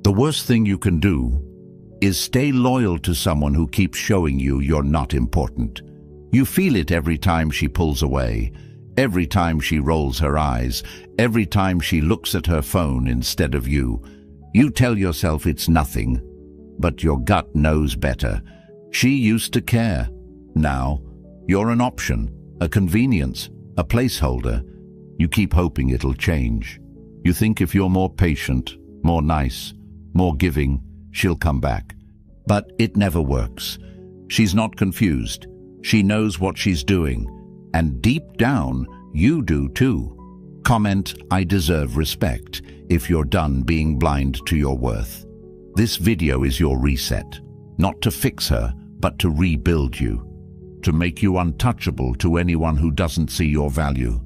The worst thing you can do is stay loyal to someone who keeps showing you you're not important. You feel it every time she pulls away, every time she rolls her eyes, every time she looks at her phone instead of you. You tell yourself it's nothing, but your gut knows better. She used to care. Now, you're an option, a convenience, a placeholder. You keep hoping it'll change. You think if you're more patient, more nice, more giving, she'll come back. But it never works. She's not confused. She knows what she's doing. And deep down, you do too. Comment, "I deserve respect," if you're done being blind to your worth. This video is your reset. Not to fix her, but to rebuild you. To make you untouchable to anyone who doesn't see your value.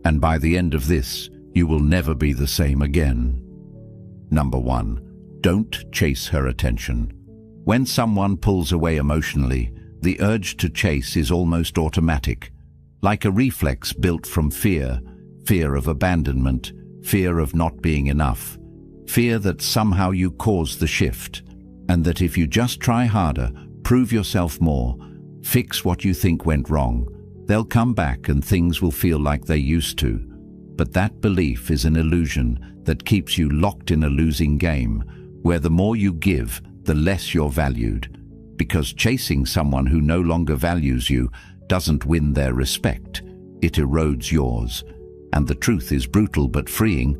And by the end of this, you will never be the same again. Number 1. Don't chase her attention. When someone pulls away emotionally, the urge to chase is almost automatic, like a reflex built from fear, fear of abandonment, fear of not being enough, fear that somehow you caused the shift, and that if you just try harder, prove yourself more, fix what you think went wrong, they'll come back and things will feel like they used to. But that belief is an illusion that keeps you locked in a losing game, where the more you give, the less you're valued. Because chasing someone who no longer values you doesn't win their respect, it erodes yours. And the truth is brutal but freeing.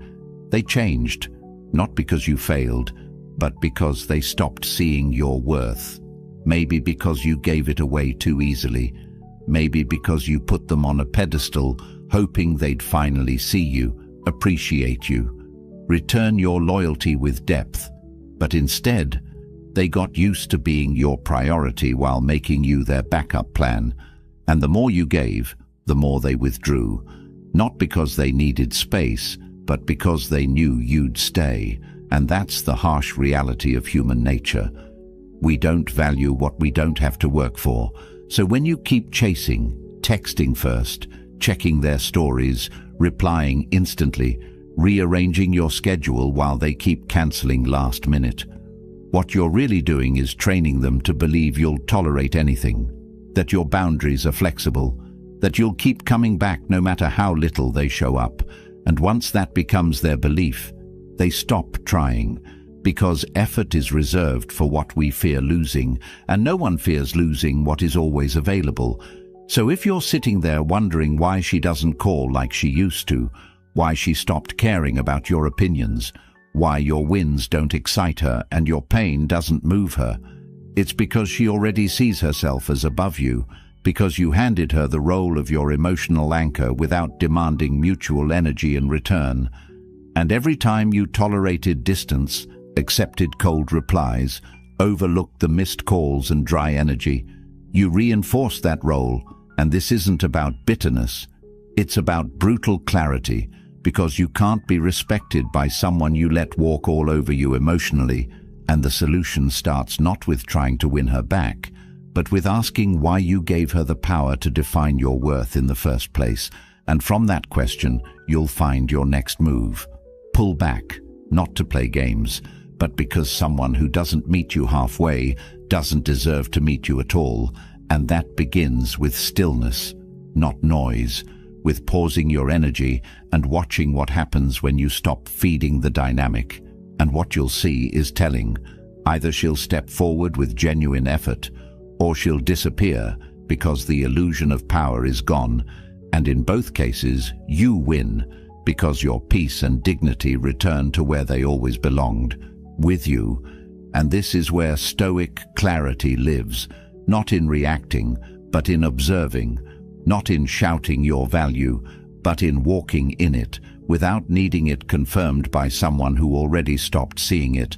They changed, not because you failed, but because they stopped seeing your worth. Maybe because you gave it away too easily. Maybe because you put them on a pedestal, hoping they'd finally see you, appreciate you, return your loyalty with depth. But instead, they got used to being your priority while making you their backup plan. And the more you gave, the more they withdrew. Not because they needed space, but because they knew you'd stay. And that's the harsh reality of human nature. We don't value what we don't have to work for. So when you keep chasing, texting first, checking their stories, replying instantly, rearranging your schedule while they keep canceling last minute, what you're really doing is training them to believe you'll tolerate anything, that your boundaries are flexible, that you'll keep coming back no matter how little they show up. And once that becomes their belief, they stop trying, because effort is reserved for what we fear losing, and no one fears losing what is always available. So if you're sitting there wondering why she doesn't call like she used to, why she stopped caring about your opinions, why your wins don't excite her and your pain doesn't move her, it's because she already sees herself as above you, because you handed her the role of your emotional anchor without demanding mutual energy in return. And every time you tolerated distance, accepted cold replies, overlooked the missed calls and dry energy, you reinforced that role. And this isn't about bitterness, it's about brutal clarity, because you can't be respected by someone you let walk all over you emotionally. And the solution starts not with trying to win her back, but with asking why you gave her the power to define your worth in the first place. And from that question, you'll find your next move. Pull back, not to play games, but because someone who doesn't meet you halfway doesn't deserve to meet you at all. And that begins with stillness, not noise, with pausing your energy and watching what happens when you stop feeding the dynamic. And what you'll see is telling. Either she'll step forward with genuine effort, or she'll disappear because the illusion of power is gone. And in both cases, you win, because your peace and dignity return to where they always belonged, with you. And this is where stoic clarity lives, not in reacting, but in observing, not in shouting your value, but in walking in it, without needing it confirmed by someone who already stopped seeing it.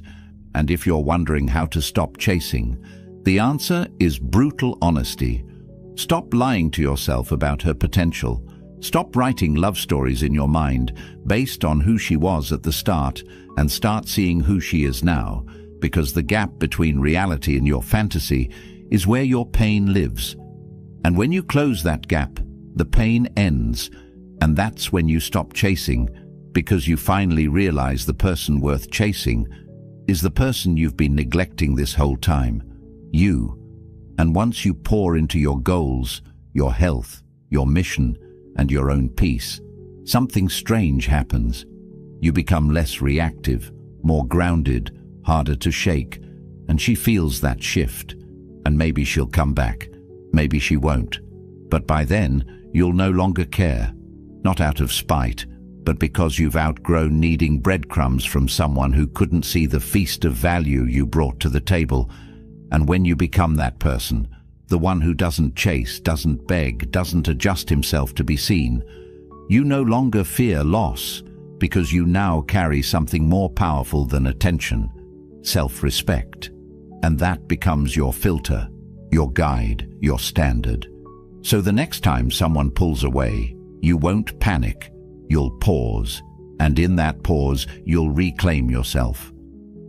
And if you're wondering how to stop chasing, the answer is brutal honesty. Stop lying to yourself about her potential. Stop writing love stories in your mind based on who she was at the start, and start seeing who she is now, because the gap between reality and your fantasy is where your pain lives. And when you close that gap, the pain ends, and that's when you stop chasing, because you finally realize the person worth chasing is the person you've been neglecting this whole time, you. And once you pour into your goals, your health, your mission, and your own peace, something strange happens. You become less reactive, more grounded, harder to shake, and she feels that shift. And maybe she'll come back, maybe she won't. But by then, you'll no longer care, not out of spite, but because you've outgrown needing breadcrumbs from someone who couldn't see the feast of value you brought to the table. And when you become that person, the one who doesn't chase, doesn't beg, doesn't adjust himself to be seen, you no longer fear loss, because you now carry something more powerful than attention, self-respect. And that becomes your filter, your guide, your standard. So the next time someone pulls away, you won't panic, you'll pause, and in that pause, you'll reclaim yourself.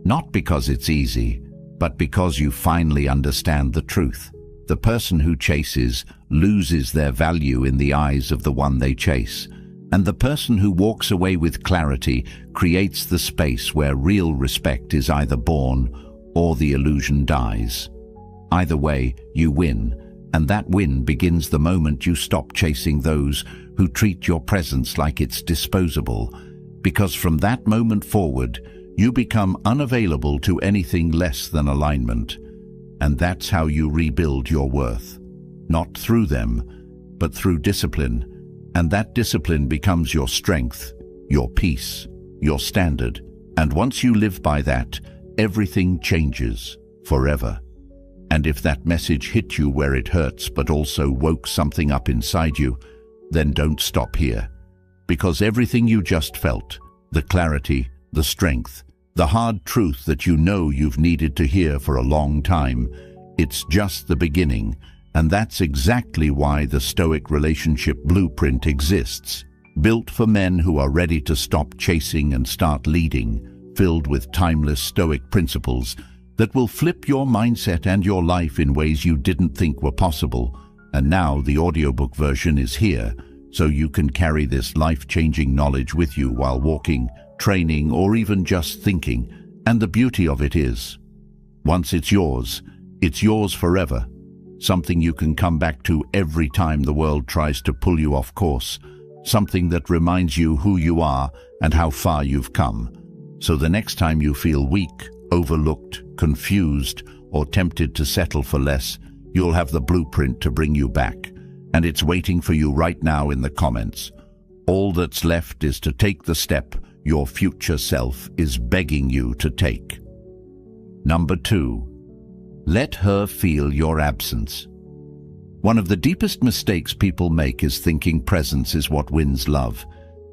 Not because it's easy, but because you finally understand the truth. The person who chases loses their value in the eyes of the one they chase, and the person who walks away with clarity creates the space where real respect is either born or the illusion dies. Either way, you win, and that win begins the moment you stop chasing those who treat your presence like it's disposable, because from that moment forward, you become unavailable to anything less than alignment. And that's how you rebuild your worth. Not through them, but through discipline. And that discipline becomes your strength, your peace, your standard. And once you live by that, everything changes forever. And if that message hit you where it hurts but also woke something up inside you, then don't stop here. Because everything you just felt, the clarity, the strength, the hard truth that you know you've needed to hear for a long time, it's just the beginning. And that's exactly why the Stoic Relationship Blueprint exists. Built for men who are ready to stop chasing and start leading, filled with timeless Stoic principles that will flip your mindset and your life in ways you didn't think were possible. And now the audiobook version is here, so you can carry this life-changing knowledge with you while walking, training, or even just thinking. And the beauty of it is, once it's yours forever. Something you can come back to every time the world tries to pull you off course. Something that reminds you who you are and how far you've come. So the next time you feel weak, overlooked, confused, or tempted to settle for less, you'll have the blueprint to bring you back. And it's waiting for you right now in the comments. All that's left is to take the step your future self is begging you to take. Number 2. Let her feel your absence. One of the deepest mistakes people make is thinking presence is what wins love.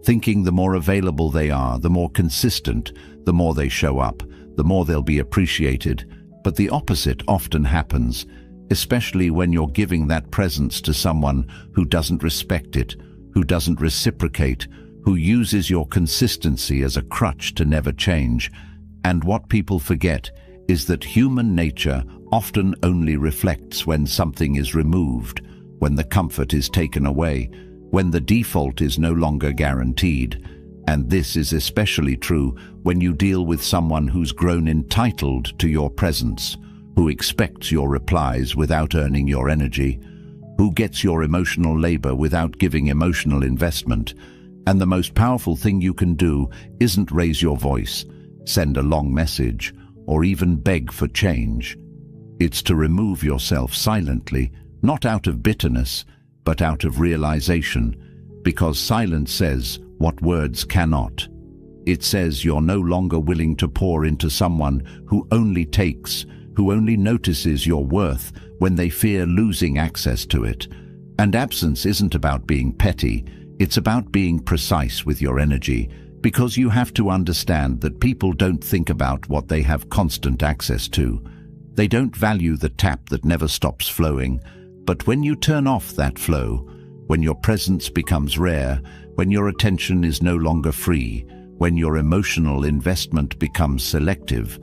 Thinking the more available they are, the more consistent, the more they show up, the more they'll be appreciated. But the opposite often happens, especially when you're giving that presence to someone who doesn't respect it, who doesn't reciprocate, who uses your consistency as a crutch to never change. And what people forget is that human nature often only reflects when something is removed, when the comfort is taken away, when the default is no longer guaranteed. And this is especially true when you deal with someone who's grown entitled to your presence, who expects your replies without earning your energy, who gets your emotional labor without giving emotional investment. And the most powerful thing you can do isn't raise your voice, send a long message, or even beg for change. It's to remove yourself silently, not out of bitterness, but out of realization, because silence says what words cannot. It says you're no longer willing to pour into someone who only takes, who only notices your worth when they fear losing access to it. And absence isn't about being petty, it's about being precise with your energy, because you have to understand that people don't think about what they have constant access to. They don't value the tap that never stops flowing. But when you turn off that flow, when your presence becomes rare, when your attention is no longer free, when your emotional investment becomes selective,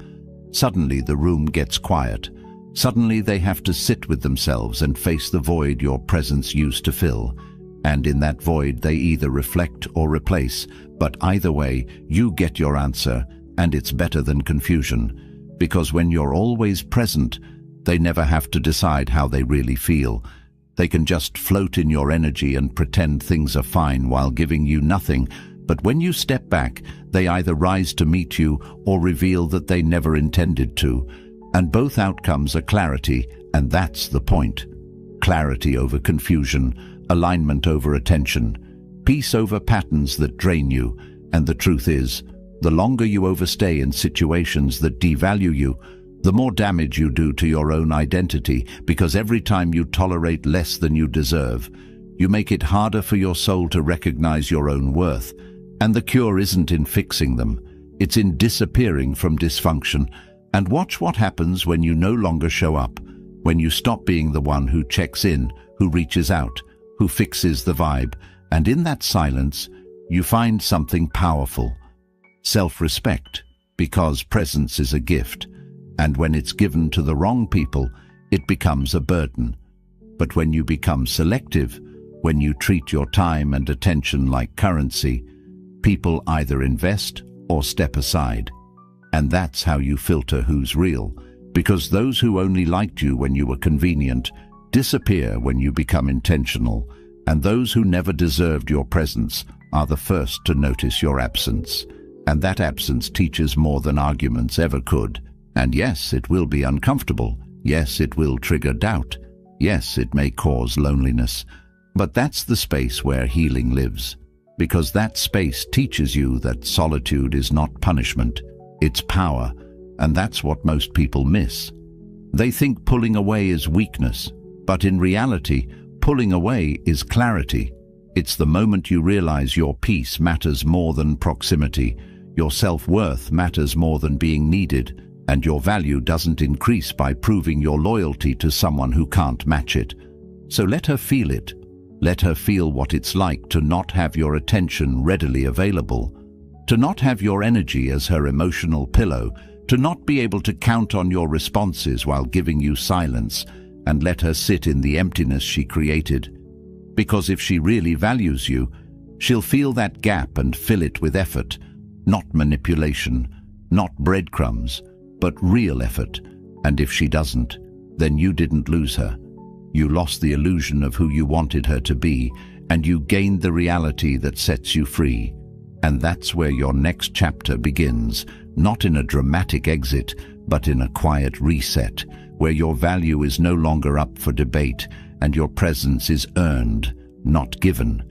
suddenly the room gets quiet. Suddenly they have to sit with themselves and face the void your presence used to fill. And in that void they either reflect or replace, but either way, you get your answer, and it's better than confusion, because when you're always present, they never have to decide how they really feel. They can just float in your energy and pretend things are fine while giving you nothing. But when you step back, they either rise to meet you or reveal that they never intended to. And both outcomes are clarity, and that's the point. Clarity over confusion, alignment over attention, peace over patterns that drain you. And the truth is, the longer you overstay in situations that devalue you, the more damage you do to your own identity, because every time you tolerate less than you deserve, you make it harder for your soul to recognize your own worth. And the cure isn't in fixing them, it's in disappearing from dysfunction. And watch what happens when you no longer show up, when you stop being the one who checks in, who reaches out, who fixes the vibe. And in that silence, you find something powerful. Self-respect, because presence is a gift. And when it's given to the wrong people, it becomes a burden. But when you become selective, when you treat your time and attention like currency, people either invest or step aside. And that's how you filter who's real, because those who only liked you when you were convenient disappear when you become intentional, and those who never deserved your presence are the first to notice your absence. And that absence teaches more than arguments ever could. And yes, it will be uncomfortable. Yes, it will trigger doubt. Yes, it may cause loneliness. But that's the space where healing lives, because that space teaches you that solitude is not punishment, it's power. And that's what most people miss. They think pulling away is weakness, but in reality, pulling away is clarity. It's the moment you realize your peace matters more than proximity, your self-worth matters more than being needed, and your value doesn't increase by proving your loyalty to someone who can't match it. So let her feel it. Let her feel what it's like to not have your attention readily available, to not have your energy as her emotional pillow, to not be able to count on your responses while giving you silence, and let her sit in the emptiness she created. Because if she really values you, she'll feel that gap and fill it with effort, not manipulation, not breadcrumbs, but real effort. And if she doesn't, then you didn't lose her. You lost the illusion of who you wanted her to be, and you gained the reality that sets you free. And that's where your next chapter begins, not in a dramatic exit, but in a quiet reset, where your value is no longer up for debate, and your presence is earned, not given.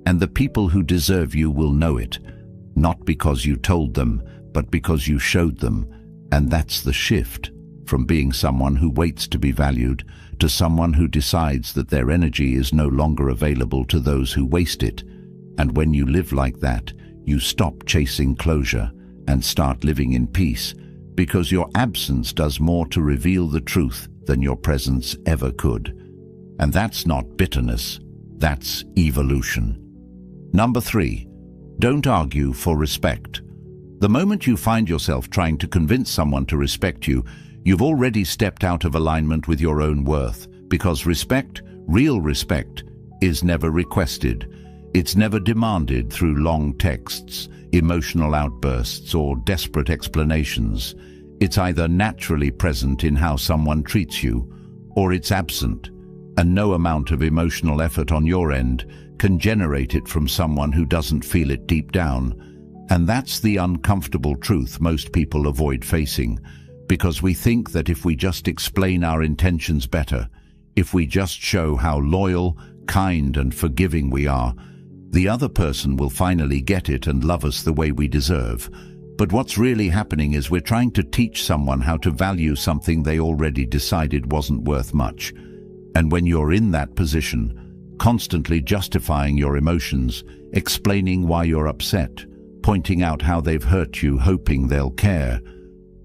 And the people who deserve you will know it, not because you told them, but because you showed them. And that's the shift, from being someone who waits to be valued to someone who decides that their energy is no longer available to those who waste it. And when you live like that, you stop chasing closure and start living in peace, because your absence does more to reveal the truth than your presence ever could. And that's not bitterness, that's evolution. Number 3, don't argue for respect. The moment you find yourself trying to convince someone to respect you, you've already stepped out of alignment with your own worth, because respect, real respect, is never requested. It's never demanded through long texts, emotional outbursts, or desperate explanations. It's either naturally present in how someone treats you, or it's absent, and no amount of emotional effort on your end can generate it from someone who doesn't feel it deep down. And that's the uncomfortable truth most people avoid facing, because we think that if we just explain our intentions better, if we just show how loyal, kind, and forgiving we are, the other person will finally get it and love us the way we deserve. But what's really happening is we're trying to teach someone how to value something they already decided wasn't worth much. And when you're in that position, constantly justifying your emotions, explaining why you're upset, pointing out how they've hurt you, hoping they'll care,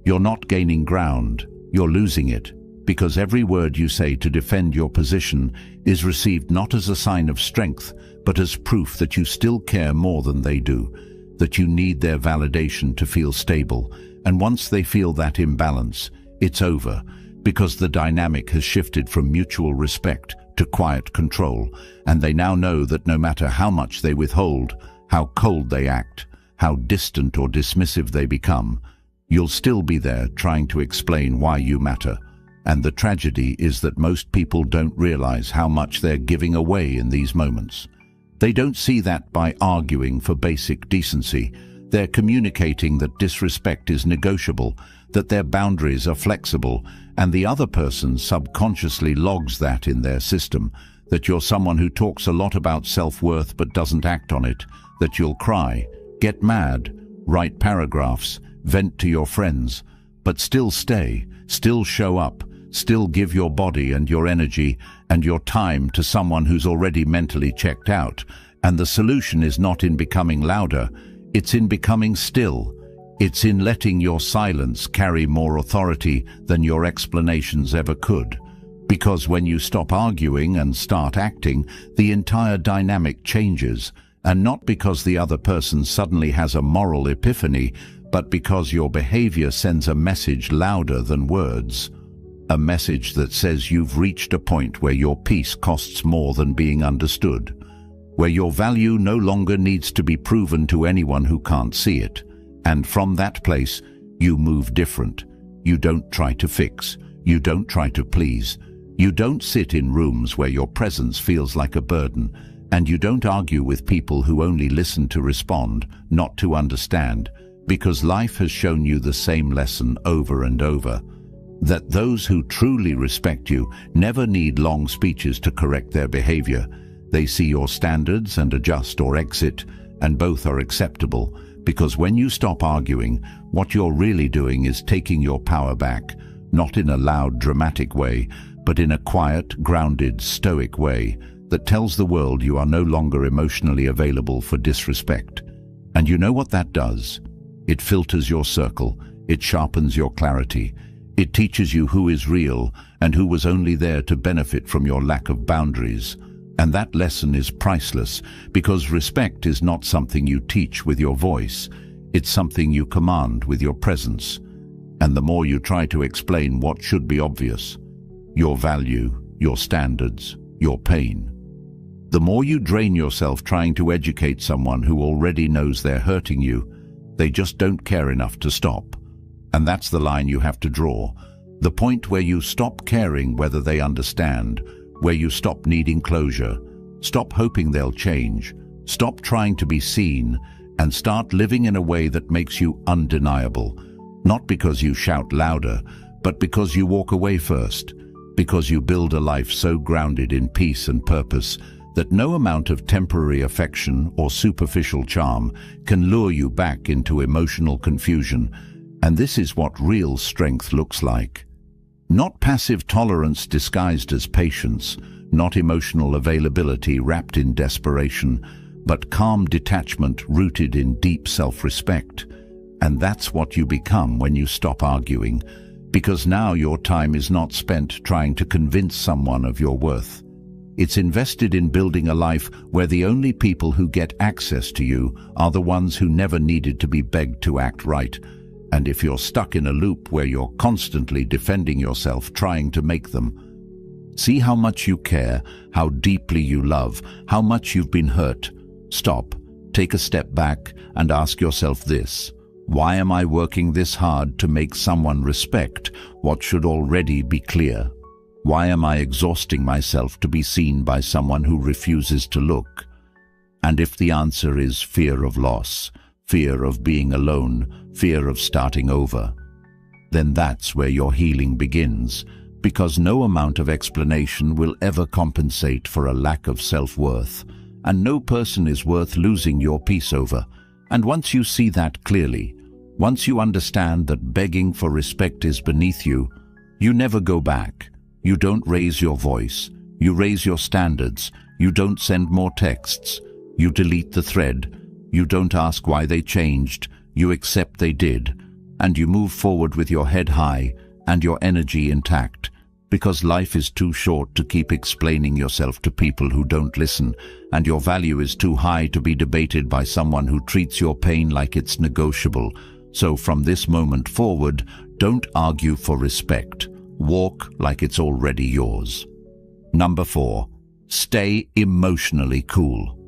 you're not gaining ground, you're losing it, because every word you say to defend your position is received not as a sign of strength, but as proof that you still care more than they do, that you need their validation to feel stable. And once they feel that imbalance, it's over, because the dynamic has shifted from mutual respect to quiet control, and they now know that no matter how much they withhold, how cold they act, how distant or dismissive they become, You'll still be there trying to explain why you matter. And the tragedy is that most people don't realize how much they're giving away in these moments. They don't see that by arguing for basic decency. They're communicating that disrespect is negotiable, that their boundaries are flexible, and the other person subconsciously logs that in their system, that you're someone who talks a lot about self-worth but doesn't act on it, that you'll cry, get mad, write paragraphs, vent to your friends, but still stay, still show up, still give your body and your energy and your time to someone who's already mentally checked out. And the solution is not in becoming louder, it's in becoming still. It's in letting your silence carry more authority than your explanations ever could. Because when you stop arguing and start acting, the entire dynamic changes, and not because the other person suddenly has a moral epiphany, but because your behavior sends a message louder than words. A message that says you've reached a point where your peace costs more than being understood, where your value no longer needs to be proven to anyone who can't see it. And from that place, you move different. You don't try to fix. You don't try to please. You don't sit in rooms where your presence feels like a burden. And you don't argue with people who only listen to respond, not to understand, because life has shown you the same lesson over and over, that those who truly respect you never need long speeches to correct their behavior. They see your standards and adjust or exit, and both are acceptable, because when you stop arguing, what you're really doing is taking your power back, not in a loud, dramatic way, but in a quiet, grounded, stoic way that tells the world you are no longer emotionally available for disrespect. And you know what that does? It filters your circle, it sharpens your clarity, it teaches you who is real and who was only there to benefit from your lack of boundaries. And that lesson is priceless, because respect is not something you teach with your voice, it's something you command with your presence. And the more you try to explain what should be obvious, your value, your standards, your pain, the more you drain yourself trying to educate someone who already knows they're hurting you. They just don't care enough to stop. And that's the line you have to draw. The point where you stop caring whether they understand, where you stop needing closure, stop hoping they'll change, stop trying to be seen, and start living in a way that makes you undeniable. Not because you shout louder, but because you walk away first, because you build a life so grounded in peace and purpose that no amount of temporary affection or superficial charm can lure you back into emotional confusion. And this is what real strength looks like. Not passive tolerance disguised as patience, not emotional availability wrapped in desperation, but calm detachment rooted in deep self-respect. And that's what you become when you stop arguing, because now your time is not spent trying to convince someone of your worth. It's invested in building a life where the only people who get access to you are the ones who never needed to be begged to act right. And if you're stuck in a loop where you're constantly defending yourself, trying to make them, see how much you care, how deeply you love, how much you've been hurt. Stop, take a step back, and ask yourself this: why am I working this hard to make someone respect what should already be clear? Why am I exhausting myself to be seen by someone who refuses to look? And if the answer is fear of loss, fear of being alone, fear of starting over, then that's where your healing begins, because no amount of explanation will ever compensate for a lack of self-worth, and no person is worth losing your peace over. And once you see that clearly, once you understand that begging for respect is beneath you, you never go back. You don't raise your voice. You raise your standards. You don't send more texts. You delete the thread. You don't ask why they changed. You accept they did. And you move forward with your head high and your energy intact, because life is too short to keep explaining yourself to people who don't listen, and your value is too high to be debated by someone who treats your pain like it's negotiable. So from this moment forward, don't argue for respect. Walk like it's already yours. Number 4, stay emotionally cool.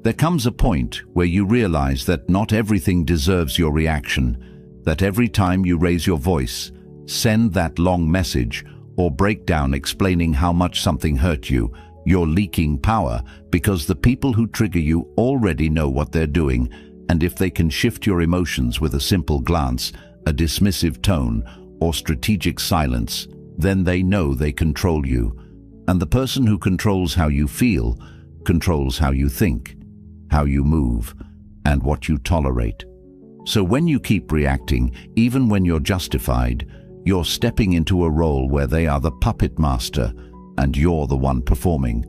There comes a point where you realize that not everything deserves your reaction, That every time you raise your voice, send that long message, or break down explaining how much something hurt you, you're leaking power, because the people who trigger you already know what they're doing, and if they can shift your emotions with a simple glance, a dismissive tone, or strategic silence, then they know they control you. And the person who controls how you feel controls how you think, how you move, and what you tolerate. So when you keep reacting, even when you're justified, you're stepping into a role where they are the puppet master and you're the one performing.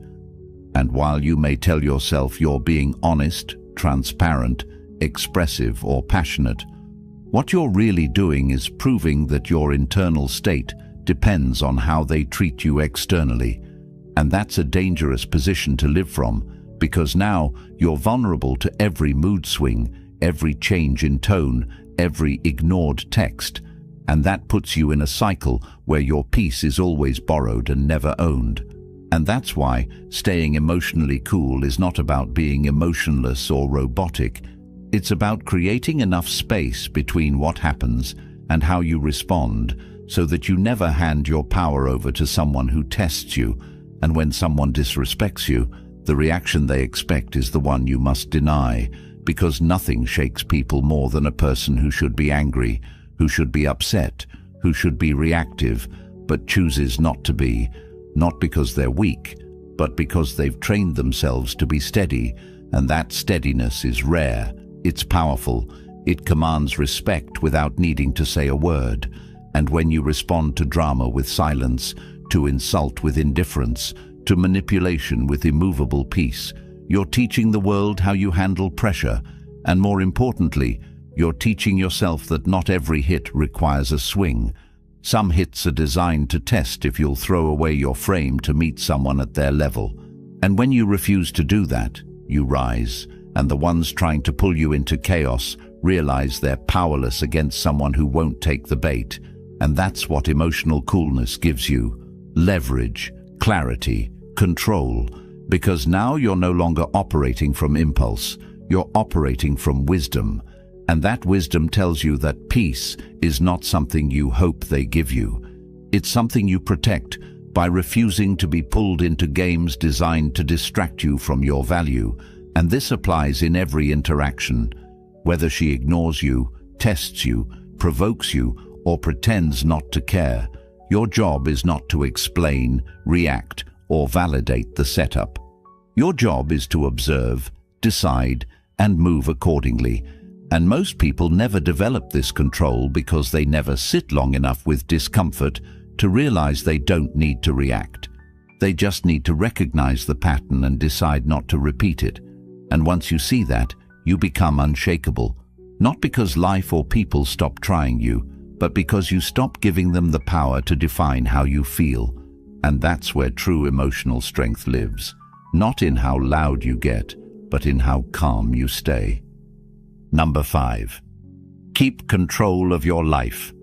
And while you may tell yourself you're being honest, transparent, expressive, or passionate, what you're really doing is proving that your internal state depends on how they treat you externally. And that's a dangerous position to live from, because now you're vulnerable to every mood swing, every change in tone, every ignored text, and that puts you in a cycle where your peace is always borrowed and never owned. And that's why staying emotionally cool is not about being emotionless or robotic. It's about creating enough space between what happens and how you respond, so that you never hand your power over to someone who tests you, and when someone disrespects you, the reaction they expect is the one you must deny, because nothing shakes people more than a person who should be angry, who should be upset, who should be reactive, but chooses not to be, not because they're weak, but because they've trained themselves to be steady, and that steadiness is rare, it's powerful, it commands respect without needing to say a word. And when you respond to drama with silence, to insult with indifference, to manipulation with immovable peace, you're teaching the world how you handle pressure, and more importantly, you're teaching yourself that not every hit requires a swing. Some hits are designed to test if you'll throw away your frame to meet someone at their level. And when you refuse to do that, you rise, and the ones trying to pull you into chaos realize they're powerless against someone who won't take the bait. And that's what emotional coolness gives you: leverage, clarity, control, because now you're no longer operating from impulse, you're operating from wisdom. And that wisdom tells you that peace is not something you hope they give you. It's something you protect by refusing to be pulled into games designed to distract you from your value. And this applies in every interaction. Whether she ignores you, tests you, provokes you, or pretends not to care, your job is not to explain, react, or validate the setup. Your job is to observe, decide, and move accordingly. And most people never develop this control because they never sit long enough with discomfort to realize they don't need to react. They just need to recognize the pattern and decide not to repeat it. And once you see that, you become unshakable, not because life or people stop trying you, but because you stop giving them the power to define how you feel. And that's where true emotional strength lives, not in how loud you get, but in how calm you stay. Number 5. Keep control of your life.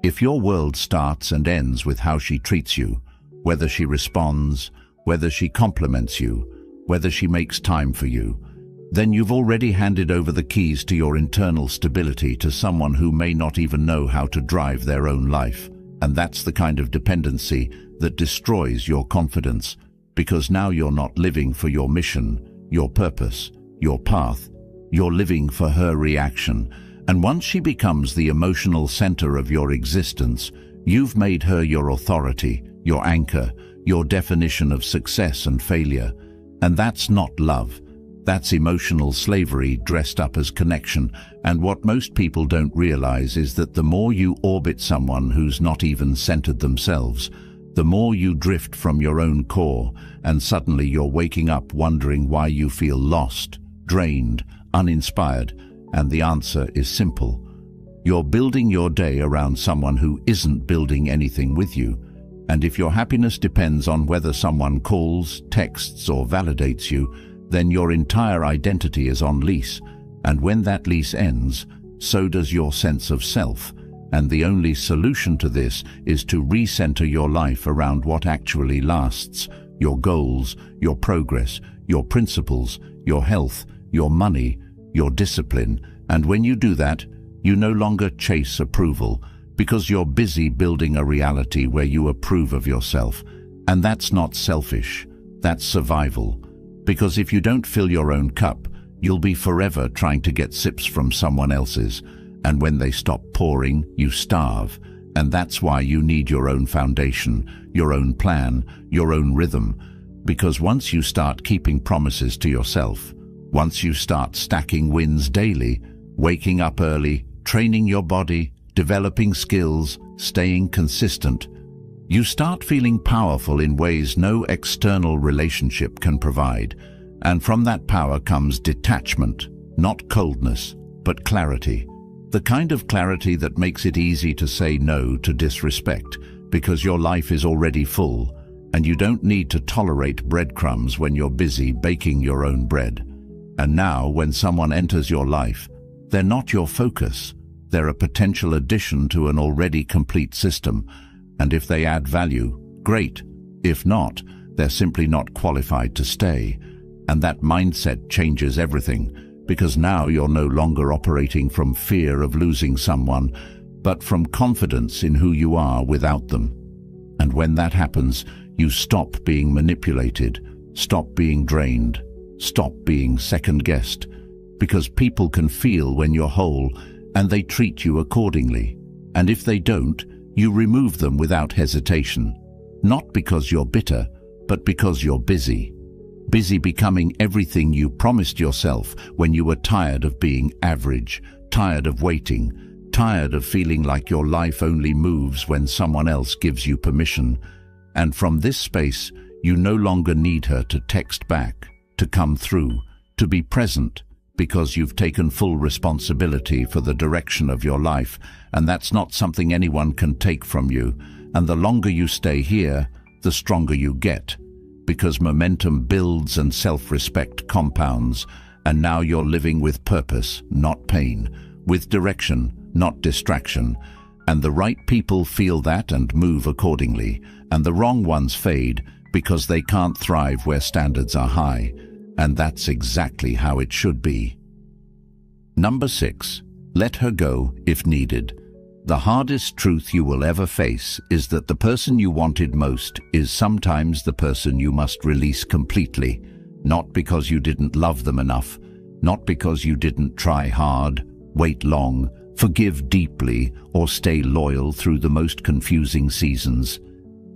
If your world starts and ends with how she treats you, whether she responds, whether she compliments you, whether she makes time for you, then you've already handed over the keys to your internal stability to someone who may not even know how to drive their own life. And that's the kind of dependency that destroys your confidence, because now you're not living for your mission, your purpose, your path. You're living for her reaction. And once she becomes the emotional center of your existence, you've made her your authority, your anchor, your definition of success and failure. And that's not love. That's emotional slavery dressed up as connection. And what most people don't realize is that the more you orbit someone who's not even centered themselves, the more you drift from your own core, and suddenly you're waking up wondering why you feel lost, drained, uninspired. And the answer is simple. You're building your day around someone who isn't building anything with you. And if your happiness depends on whether someone calls, texts, or validates you, then your entire identity is on lease. And when that lease ends, so does your sense of self. And the only solution to this is to recenter your life around what actually lasts: your goals, your progress, your principles, your health, your money, your discipline. And when you do that, You no longer chase approval because you're busy building a reality where you approve of yourself. And that's not selfish, that's survival. Because if you don't fill your own cup, you'll be forever trying to get sips from someone else's. And when they stop pouring, you starve. And that's why you need your own foundation, your own plan, your own rhythm. Because once you start keeping promises to yourself, once you start stacking wins daily, waking up early, training your body, developing skills, staying consistent, you start feeling powerful in ways no external relationship can provide. And from that power comes detachment, not coldness, but clarity. The kind of clarity that makes it easy to say no to disrespect, because your life is already full, and you don't need to tolerate breadcrumbs when you're busy baking your own bread. And now, when someone enters your life, they're not your focus. They're a potential addition to an already complete system. And if they add value, great. If not, they're simply not qualified to stay. And that mindset changes everything, because now you're no longer operating from fear of losing someone, but from confidence in who you are without them. And when that happens, you stop being manipulated, stop being drained, stop being second-guessed, because people can feel when you're whole, and they treat you accordingly. And if they don't, you remove them without hesitation, not because you're bitter, but because you're busy. Busy becoming everything you promised yourself when you were tired of being average, tired of waiting, tired of feeling like your life only moves when someone else gives you permission. And from this space, you no longer need her to text back, to come through, to be present, because you've taken full responsibility for the direction of your life, and that's not something anyone can take from you. And the longer you stay here, the stronger you get, because momentum builds and self-respect compounds, and now you're living with purpose, not pain, with direction, not distraction, and the right people feel that and move accordingly, and the wrong ones fade because they can't thrive where standards are high, and that's exactly how it should be. Number 6. Let her go if needed. The hardest truth you will ever face is that the person you wanted most is sometimes the person you must release completely, not because you didn't love them enough, not because you didn't try hard, wait long, forgive deeply, or stay loyal through the most confusing seasons,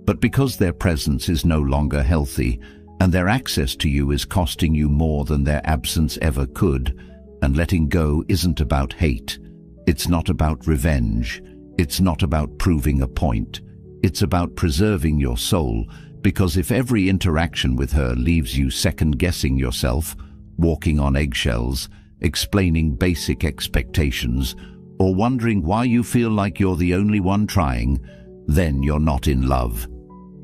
but because their presence is no longer healthy, and their access to you is costing you more than their absence ever could. And letting go isn't about hate. It's not about revenge. It's not about proving a point. It's about preserving your soul, because if every interaction with her leaves you second-guessing yourself, walking on eggshells, explaining basic expectations, or wondering why you feel like you're the only one trying, then you're not in love.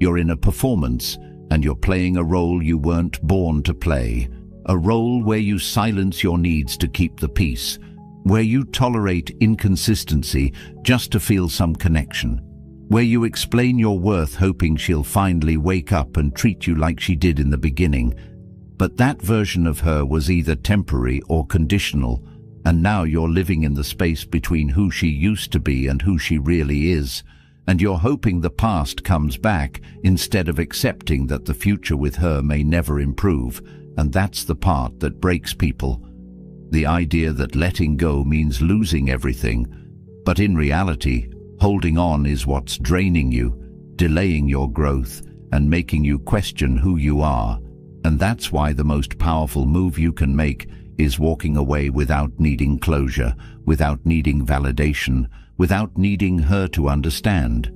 You're in a performance, and you're playing a role you weren't born to play, a role where you silence your needs to keep the peace, where you tolerate inconsistency just to feel some connection, where you explain your worth hoping she'll finally wake up and treat you like she did in the beginning. But that version of her was either temporary or conditional, and now you're living in the space between who she used to be and who she really is, and you're hoping the past comes back instead of accepting that the future with her may never improve, and that's the part that breaks people. The idea that letting go means losing everything, but in reality, holding on is what's draining you, delaying your growth, and making you question who you are. And that's why the most powerful move you can make is walking away without needing closure, without needing validation, without needing her to understand.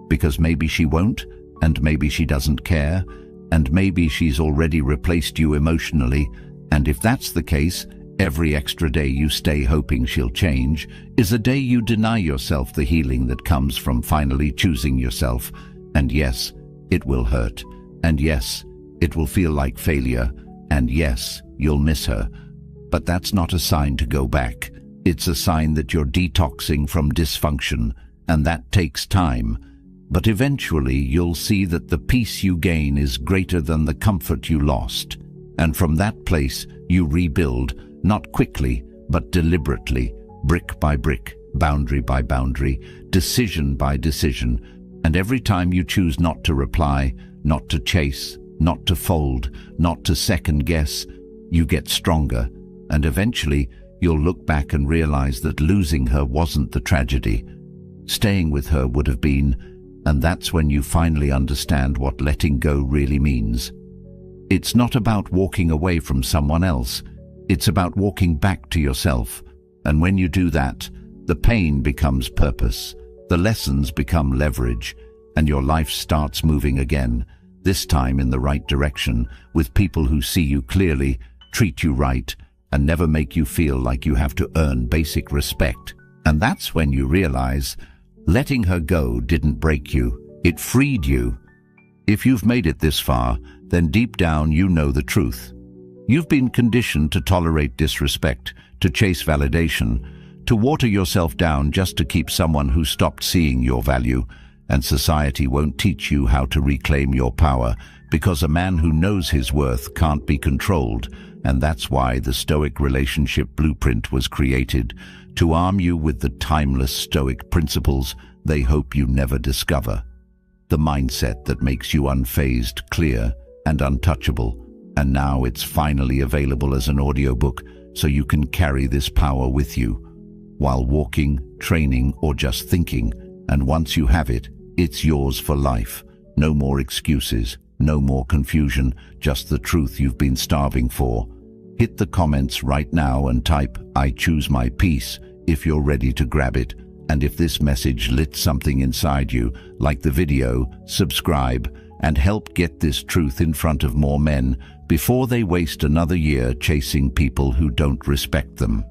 Because maybe she won't, and maybe she doesn't care, and maybe she's already replaced you emotionally, and if that's the case, every extra day you stay hoping she'll change is a day you deny yourself the healing that comes from finally choosing yourself. And yes, it will hurt. And yes, it will feel like failure. And yes, you'll miss her. But that's not a sign to go back. It's a sign that you're detoxing from dysfunction, and that takes time. But eventually you'll see that the peace you gain is greater than the comfort you lost. And from that place you rebuild, not quickly, but deliberately, brick by brick, boundary by boundary, decision by decision. And every time you choose not to reply, not to chase, not to fold, not to second guess, you get stronger. And eventually, you'll look back and realize that losing her wasn't the tragedy. Staying with her would have been, and that's when you finally understand what letting go really means. It's not about walking away from someone else. It's about walking back to yourself. And when you do that, the pain becomes purpose, the lessons become leverage, and your life starts moving again, this time in the right direction, with people who see you clearly, treat you right, and never make you feel like you have to earn basic respect. And that's when you realize letting her go didn't break you, it freed you. If you've made it this far, then deep down you know the truth. You've been conditioned to tolerate disrespect, to chase validation, to water yourself down just to keep someone who stopped seeing your value, and society won't teach you how to reclaim your power, because a man who knows his worth can't be controlled, and that's why the Stoic relationship blueprint was created, to arm you with the timeless Stoic principles they hope you never discover. The mindset that makes you unfazed, clear, and untouchable. And now it's finally available as an audiobook, so you can carry this power with you, while walking, training, or just thinking. And once you have it, it's yours for life. No more excuses, no more confusion, just the truth you've been starving for. Hit the comments right now and type, "I choose my peace," if you're ready to grab it. And if this message lit something inside you, like the video, subscribe, and help get this truth in front of more men before they waste another year chasing people who don't respect them.